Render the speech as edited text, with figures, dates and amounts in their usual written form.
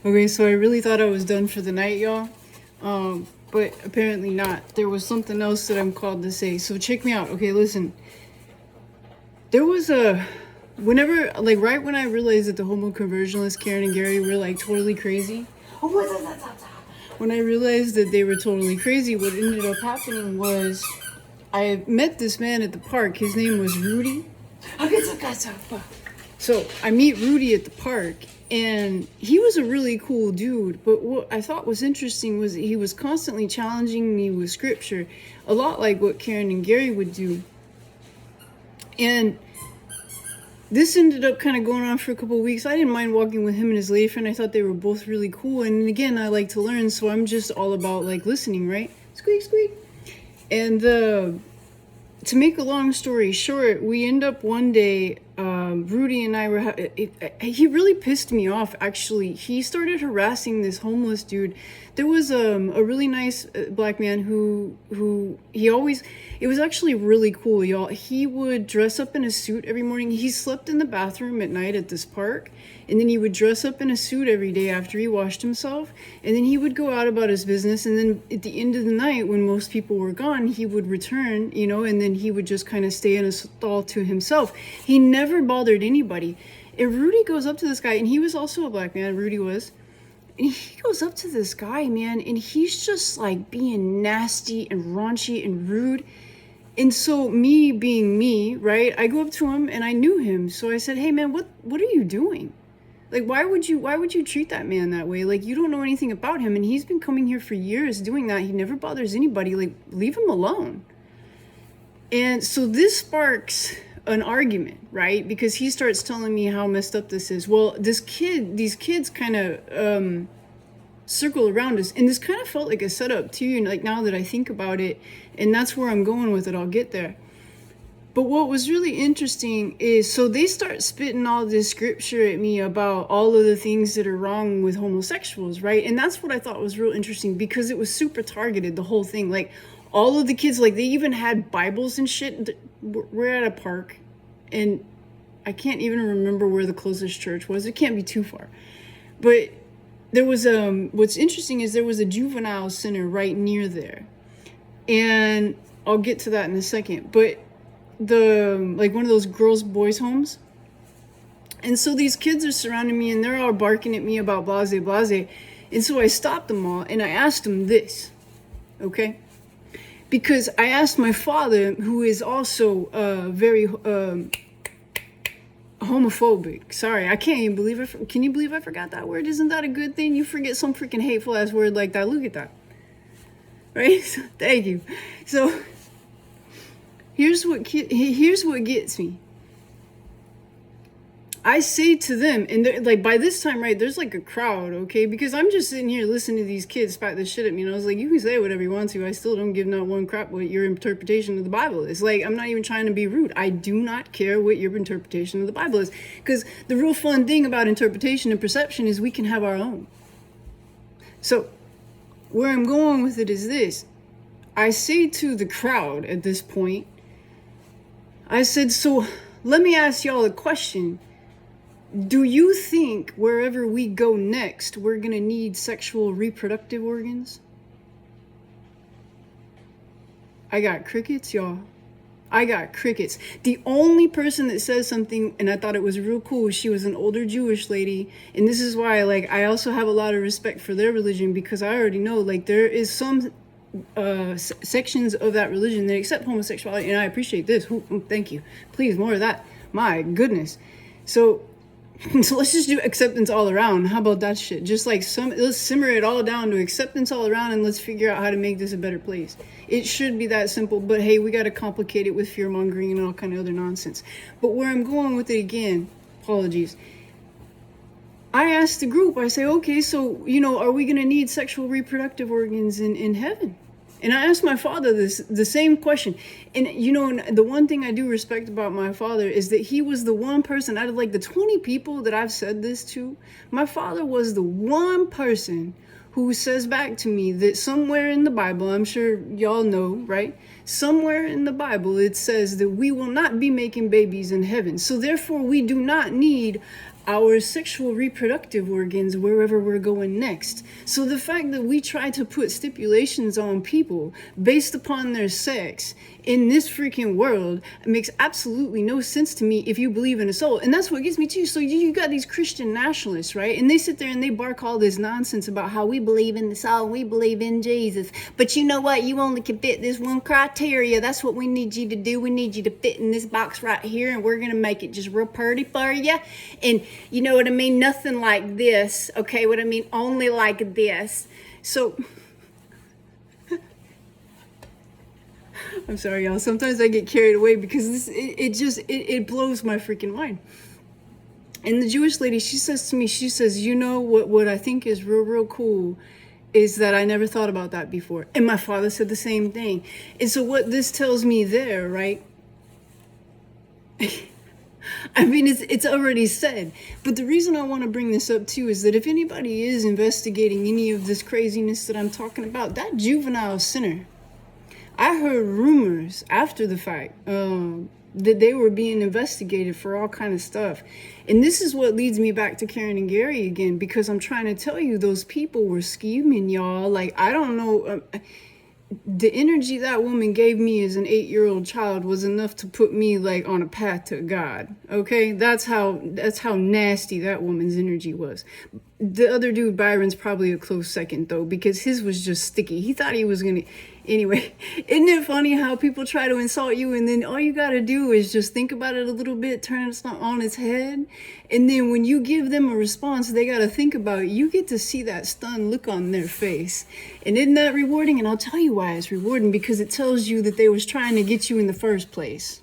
Okay, so I really thought I was done for the night, y'all. But apparently not. There was something else that I'm called to say. So check me out. Okay, listen. There was a whenever like right when I realized that the homo conversionalists Karen and Gary were like totally crazy. When I realized that they were totally crazy, what ended up happening was I met this man at the park. His name was Rudy. So I meet Rudy at the park, and he was a really cool dude. But what I thought was interesting was that he was constantly challenging me with scripture, a lot like what Karen and Gary would do. And this ended up kind of going on for a couple of weeks. I didn't mind walking with him and his lady friend. I thought they were both really cool. And again, I like to learn, so I'm just all about like listening, right? Squeak, squeak. And to make a long story short, we end up one day, Rudy and I were, he really pissed me off, actually. He started harassing this homeless dude. There was a really nice black man who he always, it was actually really cool, y'all. He would dress up in a suit every morning. He slept in the bathroom at night at this park, and then he would dress up in a suit every day after he washed himself, and then he would go out about his business, and then at the end of the night, when most people were gone, he would return, you know, and then he would just kind of stay in a stall to himself. He never bothered anybody. And Rudy goes up to this guy, and he was also a black man, Rudy was, and he goes up to this guy, man, and he's just like being nasty and raunchy and rude. And so me being me, right, I go up to him, and I knew him, so I said, hey man, what are you doing? Like, why would you treat that man that way? Like, you don't know anything about him, and he's been coming here for years doing that. He never bothers anybody. Like, leave him alone. And so this sparks an argument, right? Because he starts telling me how messed up this is. Well, these kids kind of circle around us, and this kind of felt like a setup too, like now that I think about it, and that's where I'm going with it. I'll get there. But what was really interesting is, so they start spitting all this scripture at me about all of the things that are wrong with homosexuals, right? And that's what I thought was real interesting, because it was super targeted, the whole thing. Like, all of the kids, like, they even had Bibles and shit. We're at a park, and I can't even remember where the closest church was. It can't be too far. But there was, what's interesting is there was a juvenile center right near there. And I'll get to that in a second. But like one of those girls' boys' homes. And so these kids are surrounding me, and they're all barking at me about blase, blase. And so I stopped them all, and I asked them this, okay? Because I asked my father, who is also very homophobic. Sorry, I can't even believe it. Can you believe I forgot that word? Isn't that a good thing? You forget some freaking hateful ass word like that. Look at that. Right? So, thank you. So here's what gets me. I say to them, and like, by this time, right, there's like a crowd, okay? Because I'm just sitting here listening to these kids spat this shit at me, and I was like, you can say whatever you want to. I still don't give not one crap what your interpretation of the Bible is. Like, I'm not even trying to be rude. I do not care what your interpretation of the Bible is. Because the real fun thing about interpretation and perception is we can have our own. So, where I'm going with it is this. I say to the crowd at this point, I said, so let me ask y'all a question. Do you think wherever we go next, we're going to need sexual reproductive organs? I got crickets, y'all. I got crickets. The only person that says something, and I thought it was real cool, she was an older Jewish lady. And this is why, like, I also have a lot of respect for their religion, because I already know, like, there is some sections of that religion that accept homosexuality, and I appreciate this. Thank you. Please, more of that. My goodness. So let's just do acceptance all around. How about that shit? Just like let's simmer it all down to acceptance all around, and let's figure out how to make this a better place. It should be that simple, but hey, we got to complicate it with fear mongering and all kind of other nonsense. But where I'm going with it again, apologies. I asked the group, I say, okay, so, you know, are we going to need sexual reproductive organs in heaven? And I asked my father the same question. And, you know, the one thing I do respect about my father is that he was the one person out of like the 20 people that I've said this to. My father was the one person who says back to me that somewhere in the Bible, I'm sure y'all know, right? Somewhere in the Bible, it says that we will not be making babies in heaven. So therefore, we do not need our sexual reproductive organs wherever we're going next. So the fact that we try to put stipulations on people based upon their sex in this freaking world makes absolutely no sense to me if you believe in a soul. And that's what gets me too. So you got these Christian nationalists, right? And they sit there and they bark all this nonsense about how we believe in the soul, we believe in Jesus. But you know what? You only can fit this one criteria. That's what we need you to do. We need you to fit in this box right here, and we're going to make it just real pretty for you. And you know what I mean? Nothing like this. Okay, what I mean? Only like this. So I'm sorry, y'all. Sometimes I get carried away because it blows my freaking mind. And the Jewish lady, she says to me, she says, you know what I think is real cool is that I never thought about that before. And my father said the same thing. And so what this tells me there, right? I mean, it's already said. But the reason I want to bring this up too is that if anybody is investigating any of this craziness that I'm talking about, that juvenile sinner, I heard rumors after the fact that they were being investigated for all kind of stuff. And this is what leads me back to Karen and Gary again, because I'm trying to tell you those people were scheming, y'all. Like, I don't know. The energy that woman gave me as an 8-year-old child was enough to put me like on a path to God. Okay, that's how nasty that woman's energy was. The other dude, Byron's probably a close second though, because his was just sticky. He thought he was gonna. Anyway, isn't it funny how people try to insult you and then all you gotta do is just think about it a little bit, turn it on its head, and then when you give them a response they gotta think about it, you get to see that stunned look on their face. And isn't that rewarding? And I'll tell you why it's rewarding, because it tells you that they was trying to get you in the first place.